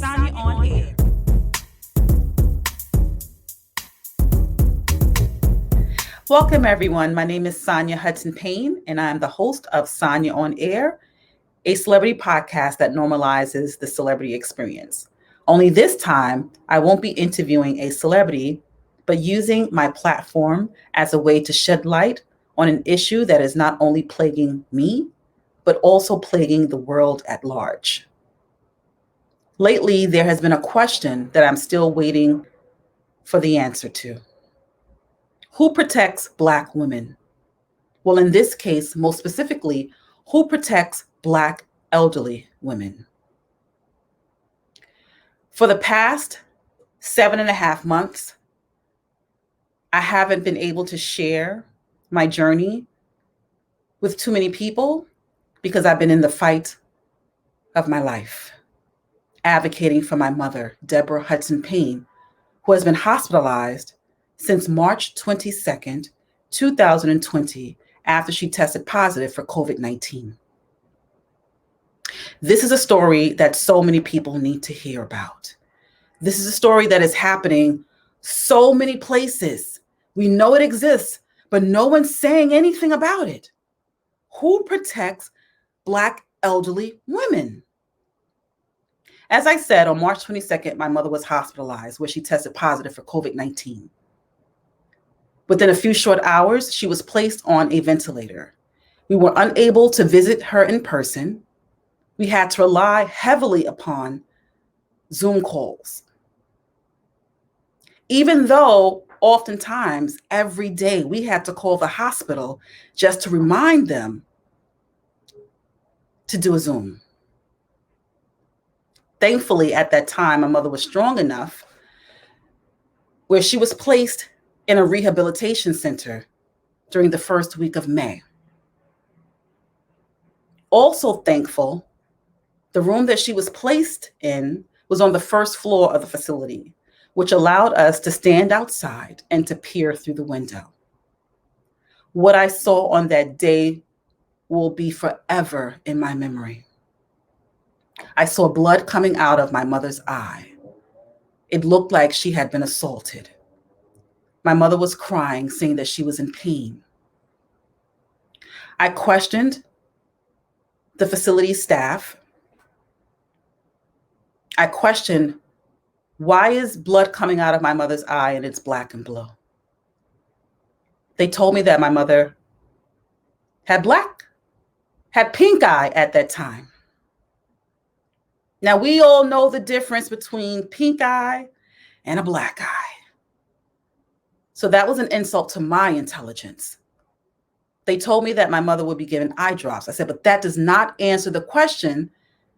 Sonya on Air. Welcome, everyone. My name is Sonya Hudson-Payne, and I'm the host of Sonya on Air, a celebrity podcast that normalizes the celebrity experience. Only this time, I won't be interviewing a celebrity, but using my platform as a way to shed light on an issue that is not only plaguing me, but also plaguing the world at large. Lately, there has been a question that I'm still waiting for the answer to. Who protects Black women? Well, in this case, most specifically, who protects Black elderly women? For the past 7.5 months, I haven't been able to share my journey with too many people because I've been in the fight of my life, advocating for my mother, Deborah Hudson-Payne, who has been hospitalized since March 22nd, 2020, after she tested positive for COVID-19. This is a story that so many people need to hear about. This is a story that is happening so many places. We know it exists, but no one's saying anything about it. Who protects Black elderly women? As I said, on March 22nd, my mother was hospitalized where she tested positive for COVID-19. Within a few short hours, she was placed on a ventilator. We were unable to visit her in person. We had to rely heavily upon Zoom calls. Even though oftentimes every day we had to call the hospital just to remind them to do a Zoom. Thankfully, at that time, my mother was strong enough where she was placed in a rehabilitation center during the first week of May. Also thankful, the room that she was placed in was on the first floor of the facility, which allowed us to stand outside and to peer through the window. What I saw on that day will be forever in my memory. I saw blood coming out of my mother's eye. It looked like she had been assaulted. My mother was crying, saying that she was in pain. I questioned the facility staff. I questioned, why is blood coming out of my mother's eye and it's black and blue? They told me that my mother had pink eye at that time. Now, we all know the difference between pink eye and a black eye. So that was an insult to my intelligence. They told me that my mother would be given eye drops. I said, but that does not answer the question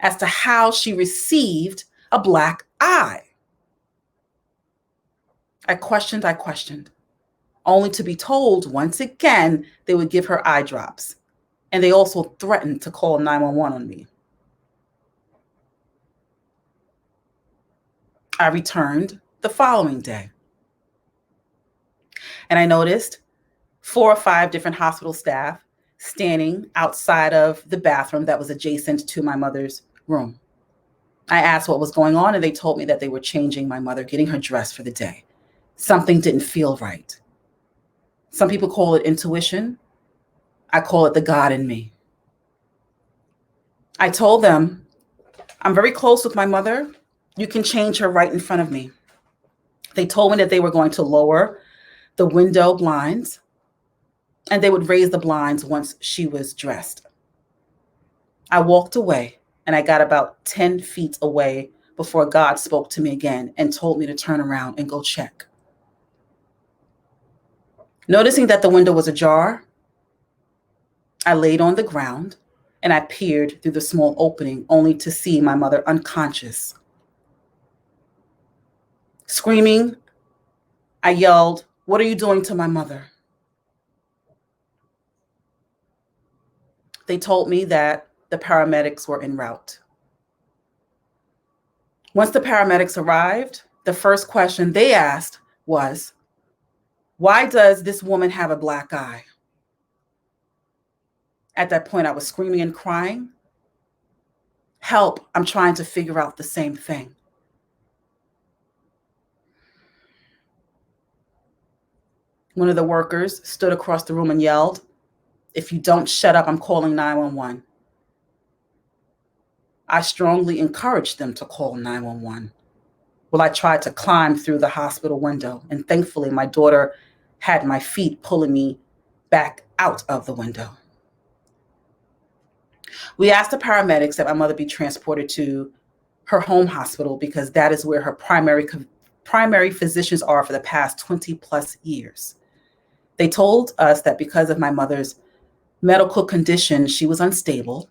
as to how she received a black eye. I questioned, only to be told once again they would give her eye drops. And they also threatened to call 911 on me. I returned the following day. And I noticed 4 or 5 different hospital staff standing outside of the bathroom that was adjacent to my mother's room. I asked what was going on, and they told me that they were changing my mother, getting her dressed for the day. Something didn't feel right. Some people call it intuition. I call it the God in me. I told them, I'm very close with my mother. You can change her right in front of me. They told me that they were going to lower the window blinds and they would raise the blinds once she was dressed. I walked away and I got about 10 feet away before God spoke to me again and told me to turn around and go check. Noticing that the window was ajar, I laid on the ground and I peered through the small opening only to see my mother unconscious. Screaming, I yelled, "What are you doing to my mother?" They told me that the paramedics were en route. Once the paramedics arrived, the first question they asked was, why does this woman have a black eye? At that point, I was screaming and crying. Help, I'm trying to figure out the same thing. One of the workers stood across the room and yelled, "If you don't shut up, I'm calling 911." I strongly encouraged them to call 911. Well, I tried to climb through the hospital window, and thankfully my daughter had my feet pulling me back out of the window. We asked the paramedics that my mother be transported to her home hospital because that is where her primary physicians are for the past 20 plus years. They told us that because of my mother's medical condition, she was unstable,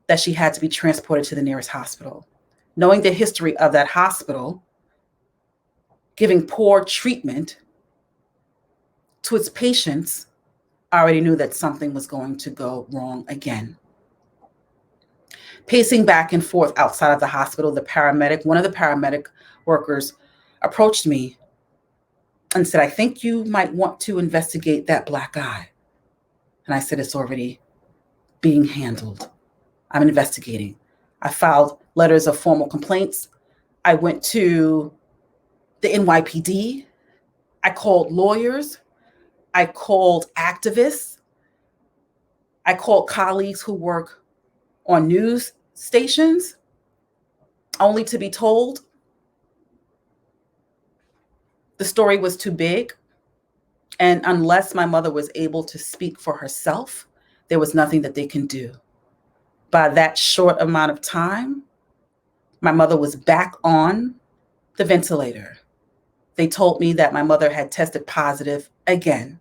that she had to be transported to the nearest hospital. Knowing the history of that hospital, giving poor treatment to its patients, I already knew that something was going to go wrong again. Pacing back and forth outside of the hospital, one of the paramedic workers approached me and said, "I think you might want to investigate that black eye." And I said, "It's already being handled. I'm investigating." I filed letters of formal complaints. I went to the NYPD. I called lawyers. I called activists. I called colleagues who work on news stations, only to be told the story was too big. And unless my mother was able to speak for herself, there was nothing that they can do. By that short amount of time, my mother was back on the ventilator. They told me that my mother had tested positive again,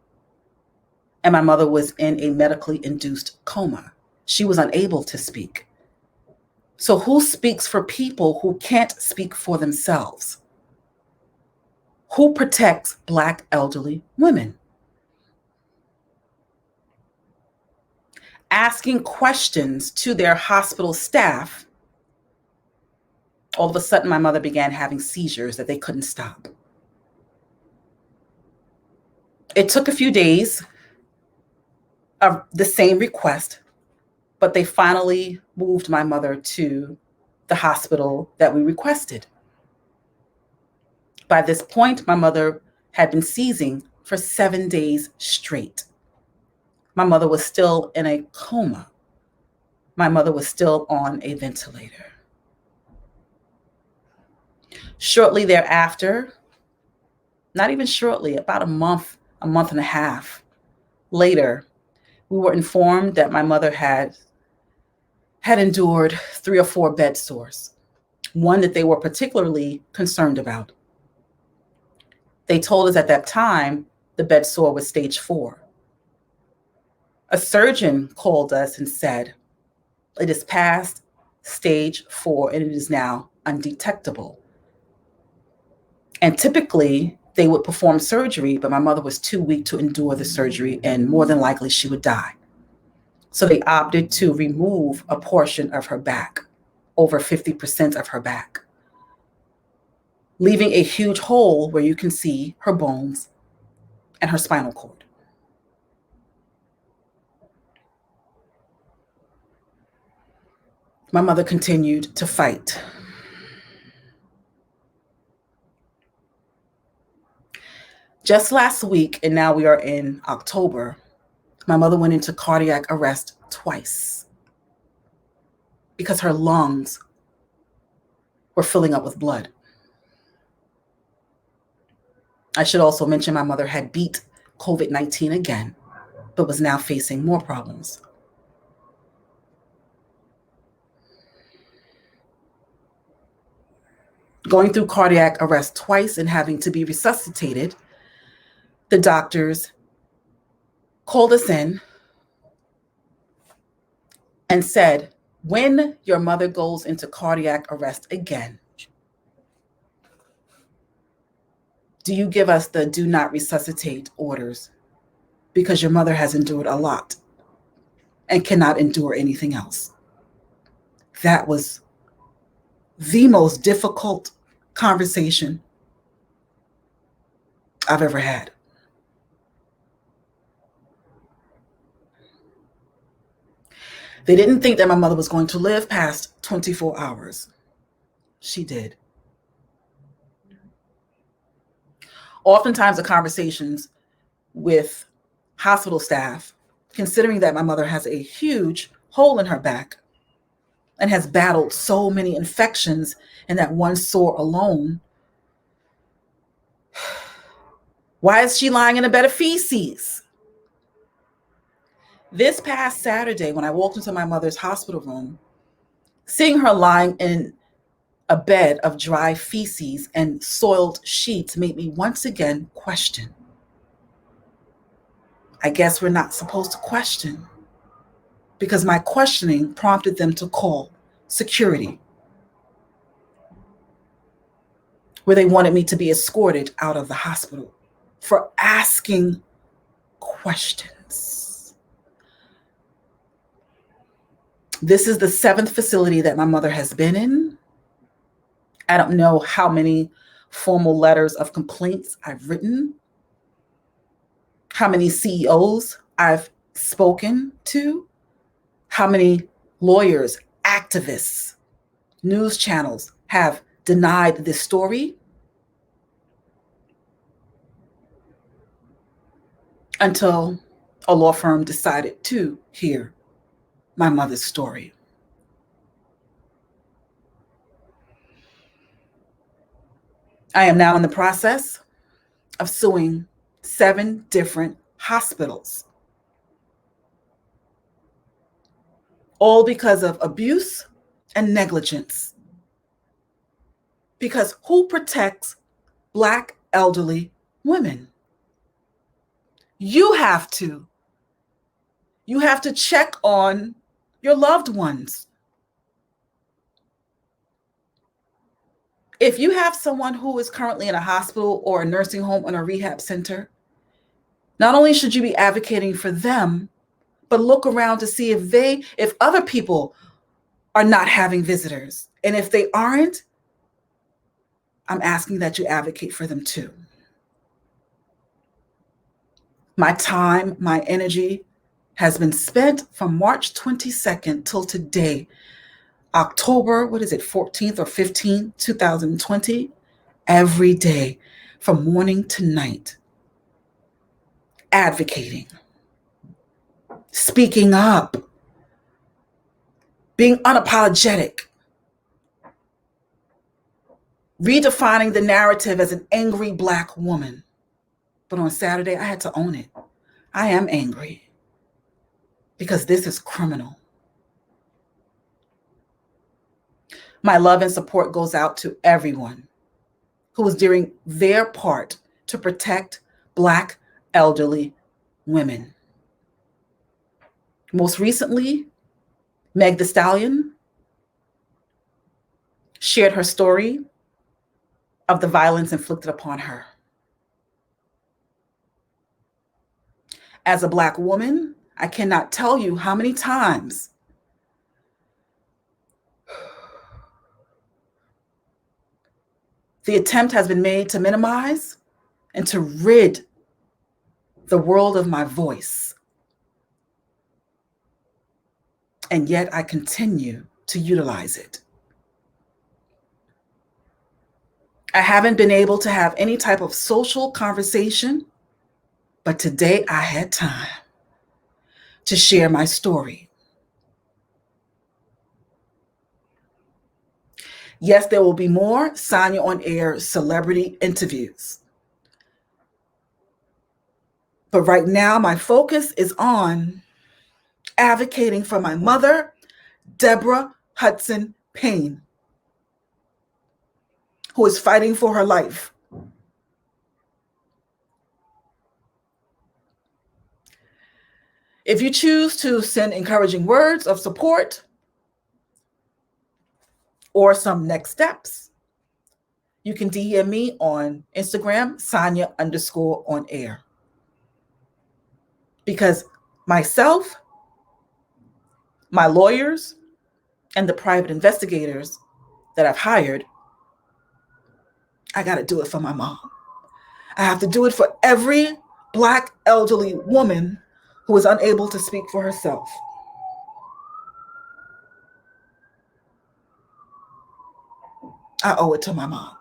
and my mother was in a medically induced coma. She was unable to speak. So who speaks for people who can't speak for themselves? Who protects Black elderly women? Asking questions to their hospital staff, all of a sudden my mother began having seizures that they couldn't stop. It took a few days of the same request, but they finally moved my mother to the hospital that we requested. By this point, my mother had been seizing for 7 days straight. My mother was still in a coma. My mother was still on a ventilator. Shortly thereafter, not even shortly, about a month and a half later, we were informed that my mother had endured 3 or 4 bed sores, one that they were particularly concerned about. They told us at that time the bed sore was stage 4. A surgeon called us and said, "It is past stage 4 and it is now undetectable." And typically they would perform surgery, but my mother was too weak to endure the surgery and more than likely she would die. So they opted to remove a portion of her back, over 50% of her back, leaving a huge hole where you can see her bones and her spinal cord. My mother continued to fight. Just last week, and now we are in October, my mother went into cardiac arrest twice because her lungs were filling up with blood. I should also mention my mother had beat COVID-19 again, but was now facing more problems. Going through cardiac arrest twice and having to be resuscitated, the doctors called us in and said, "When your mother goes into cardiac arrest again, do you give us the do not resuscitate orders? Because your mother has endured a lot and cannot endure anything else." That was the most difficult conversation I've ever had. They didn't think that my mother was going to live past 24 hours. She did. Oftentimes the conversations with hospital staff, considering that my mother has a huge hole in her back and has battled so many infections in that one sore alone. Why is she lying in a bed of feces? This past Saturday, when I walked into my mother's hospital room, seeing her lying in a bed of dry feces and soiled sheets made me once again question. I guess we're not supposed to question, because my questioning prompted them to call security, where they wanted me to be escorted out of the hospital for asking questions. This is the 7th facility that my mother has been in. I don't know how many formal letters of complaints I've written, how many CEOs I've spoken to, how many lawyers, activists, news channels have denied this story, until a law firm decided to hear my mother's story. I am now in the process of suing 7 different hospitals, all because of abuse and negligence. Because who protects Black elderly women? You have to. You have to check on your loved ones. If you have someone who is currently in a hospital or a nursing home or a rehab center, not only should you be advocating for them, but look around to see if other people are not having visitors. And if they aren't, I'm asking that you advocate for them too. My time, my energy has been spent from March 22nd till today, October, 14th or 15th, 2020, every day from morning to night, advocating, speaking up, being unapologetic, redefining the narrative as an angry Black woman. But on Saturday, I had to own it. I am angry because this is criminal. My love and support goes out to everyone who is doing their part to protect Black elderly women. Most recently, Meg Thee Stallion shared her story of the violence inflicted upon her. As a Black woman, I cannot tell you how many times the attempt has been made to minimize and to rid the world of my voice. And yet I continue to utilize it. I haven't been able to have any type of social conversation, but today I had time to share my story. Yes, there will be more Sonya on Air celebrity interviews. But right now, my focus is on advocating for my mother, Deborah Hudson-Payne, who is fighting for her life. If you choose to send encouraging words of support or some next steps, you can DM me on Instagram, Sonya_on_air. Because myself, my lawyers, and the private investigators that I've hired, I got to do it for my mom. I have to do it for every Black elderly woman who is unable to speak for herself. I owe it to my mom.